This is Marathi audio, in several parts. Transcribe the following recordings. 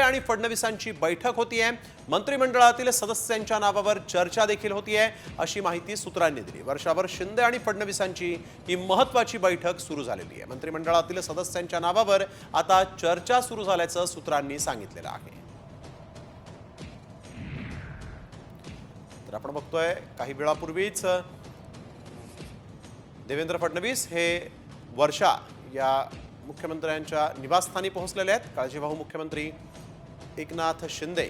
आणि फडणवीसांची बैठक होतीये। मंत्रिमंडळातील सदस्यांच्या नावावर चर्चा देखील होतीये, अशी माहिती सूत्रांनी दिली। वर्षावर शिंदे आणि फडणवीसांची ही महत्त्वाची बैठक सुरू झालेली आहे। मंत्रिमंडळातील सदस्यांच्या नावावर आता चर्चा सुरू झाल्याचं सूत्रांनी सांगितलेलं आहे। तर आपण बघतोय काही वेळापूर्वीच देवेंद्र फडणवीस हे वर्षा या मुख्यमंत्र्यांच्या निवासस्थानी पोहोचलेले आहेत। काळजीवाहू मुख्यमंत्री एकनाथ शिंदे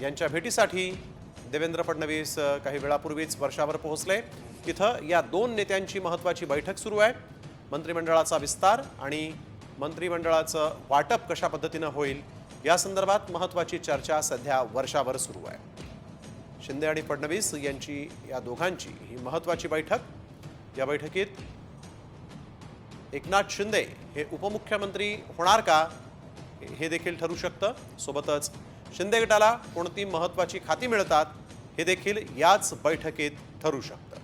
यांच्या भेटीसाठी देवेंद्र फडणवीस काही वेळापूर्वीच वर्षावर पोहोचले। तिथं या दोन नेत्यांची महत्त्वाची बैठक सुरू आहे। मंत्रिमंडळाचा विस्तार आणि मंत्रिमंडळाचं वाटप कशा पद्धतीने होईल या संदर्भात महत्त्वाची चर्चा सध्या वर्षावर सुरू आहे। शिंदे आणि फडणवीस यांची या दोघांची ही महत्त्वाची बैठक। या बैठकीत एकनाथ शिंदे हे उपमुख्यमंत्री होणार का हे देखील ठरू शकतं। सोबतच शिंदे गटाला कोणती महत्त्वाची खाती मिळतात हे देखील याच बैठकीत ठरू शकतं।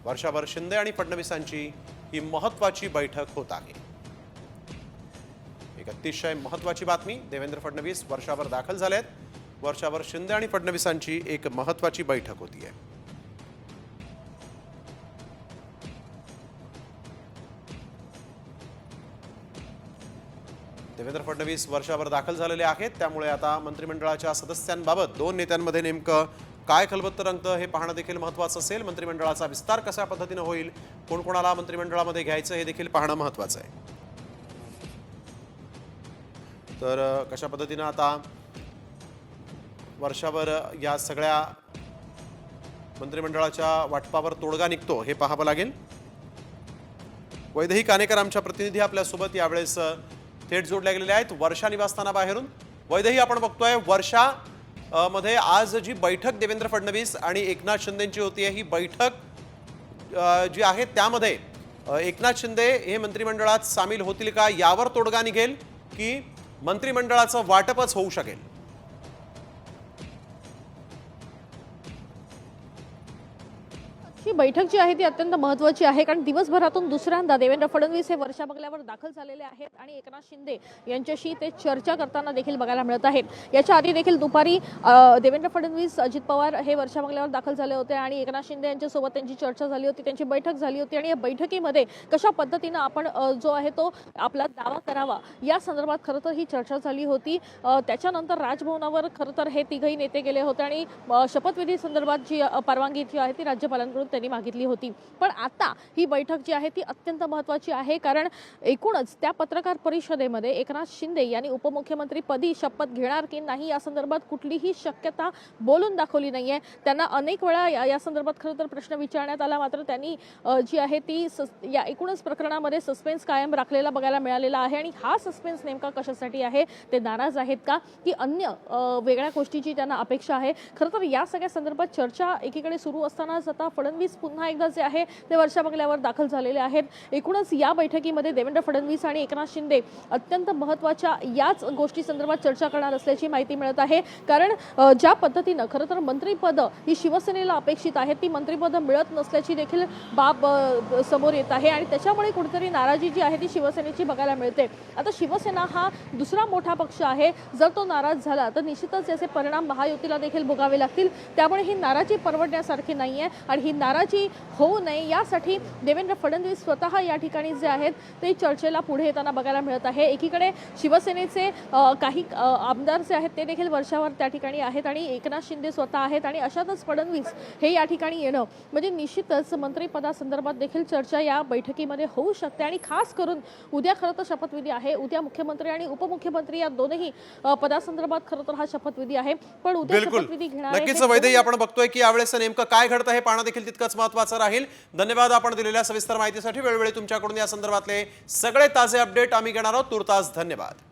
वर्षावर शिंदे आणि फडणवीसांची ही महत्त्वाची बैठक होत आहे। एक अतिशय महत्त्वाची बातमी, देवेंद्र फडणवीस वर्षावर दाखल झालेत। वर्षावर शिंदे आणि फडणवीसांची एक महत्त्वाची बैठक होतीये। देवेंद्र फडणवीस वर्षावर दाखल झालेले आहेत, त्यामुळे आता मंत्रिमंडळाच्या सदस्यांबाबत दोन नेत्यांमध्ये नेमकं काय खलबत्तं रंगतं हे पाहणं देखील महत्त्वाचं असेल। मंत्रिमंडळाचा विस्तार कशा पद्धतीने होईल, कोण कोणाला मंत्रिमंडळामध्ये घ्यायचं हे देखील पाहणं महत्त्वाचं आहे। तर कशा पद्धतीने आता वर्षावर या सगळ्या मंत्रिमंडळाच्या वाटपावर तोडगा निघतो हे पाहावं लागेल। वैदेही कानेकर आमच्या प्रतिनिधी आपल्यासोबत यावेळेस थेट जोडल्या गेलेल्या आहेत वर्षा निवासस्थानाबाहेरून। वैदेही, आपण बघतोय वर्षा मध्ये आज जी बैठक देवेंद्र फडणवीस आणि एकनाथ शिंदेची होती, ही बैठक जी आहे त्यामध्ये एकनाथ शिंदे हे मंत्रिमंडळात सामील होतील का यावर तोडगा निघेल की मंत्रिमंडळाचं वाटपच होऊ शकेल? ही बैठक जी आहे ती अत्यंत महत्त्वाची आहे, कारण दिवसभरातून दुसऱ्यांदा देवेंद्र फडणवीस हे वर्षा बंगल्यावर दाखल झालेले आहेत आणि एकनाथ शिंदे यांच्याशी ते चर्चा करताना देखील बघायला मिळत आहेत। याच्या आधी देखील दुपारी देवेंद्र फडणवीस, अजित पवार हे वर्षा बंगल्यावर दाखल झाले होते आणि एकनाथ शिंदे यांच्यासोबत त्यांची चर्चा झाली होती, त्यांची बैठक झाली होती आणि या बैठकीमध्ये कशा पद्धतीने आपण जो आहे तो आपला दावा करावा या संदर्भात खरं तर ही चर्चा झाली होती। त्याच्यानंतर राजभवनावर खरं तर हे तिघही नेते गेले होते आणि शपथविधी संदर्भात जी परवानगी जी आहे ती राज्यपालांकडून त्यांनी मागितली होती। पण आता ही बैठक जी आहे ती अत्यंत महत्त्वाची आहे, कारण एकूणच त्या पत्रकार परिषदेमध्ये एकनाथ शिंदे यांनी उपमुख्यमंत्री पदी शपथ घेणार की नाही या संदर्भात कुठलीही शक्यता बोलून दाखवली नाहीये। त्यांना अनेक वेळा या संदर्भात खरं तर प्रश्न विचारण्यात आला, मात्र त्यांनी जी आहे ती या एकूणच प्रकरणामध्ये सस्पेन्स कायम राखलेला बघायला मिळालेला आहे। आणि हा सस्पेन्स नेमका कशासाठी आहे, ते नाराज आहेत का की अन्य वेगळ्या गोष्टीची त्यांना अपेक्षा आहे? खरं तर या सगळ्या संदर्भात चर्चा एकीकडे सुरू असतानाच आता फडणवीस पुन्हा एकदा जे आहे ते वर्षा बंगल्यावर दाखल झालेले आहेत। एकूणच या बैठकीमध्ये देवेंद्र फडणवीस आणि एकनाथ शिंदे अत्यंत महत्त्वाच्या याच गोष्टी संदर्भात चर्चा करणार असल्याची माहिती मिळत आहे, कारण ज्या पद्धतीनं खरं तर मंत्रिपद ही शिवसेनेला अपेक्षित आहेत ती मंत्रिपद मिळत नसल्याची देखील बाब समोर येत आहे आणि त्याच्यामुळे कुठेतरी नाराजी जी आहे ती शिवसेनेची बघायला मिळते। आता शिवसेना हा दुसरा मोठा पक्ष आहे, जर तो नाराज झाला तर निश्चितच याचे परिणाम महायुतीला देखील भोगावे लागतील। त्यामुळे ही नाराजी परवडण्यासारखी नाहीये आणि ही नाराजी होऊ नये यासाठी देवेंद्र फडणवीस स्वतः या ठिकाणी जे आहेत ते चर्चेला पुढे येताना बघायला मिळत आहे। एकीकडे शिवसेनेचे काही आमदार जे आहेत ते देखील वर्षावर त्या ठिकाणी आहेत आणि एकनाथ शिंदे स्वतः आहेत आणि अशातच फडणवीस हे या ठिकाणी येणं म्हणजे निश्चितच मंत्रिपदासंदर्भात देखील चर्चा या बैठकीमध्ये होऊ शकते। आणि खास करून उद्या खरं तर शपथविधी आहे, उद्या मुख्यमंत्री आणि उपमुख्यमंत्री या दोन्ही पदासंदर्भात खरं तर हा शपथविधी आहे। पण उद्या शपथविधी घेणार नक्कीच वैदेही, आपण बघतोय की यावेळेस नेमकं काय घडतं हे पाहणं देखील तितकंच महत्त्वाचं राहील। धन्यवाद आपण दिलेल्या सविस्तर माहितीसाठी। वेळोवेळी तुमच्याकडून या संदर्भातले सगळे ताजे अपडेट आम्ही घेणार आहोत। तुर्तास धन्यवाद।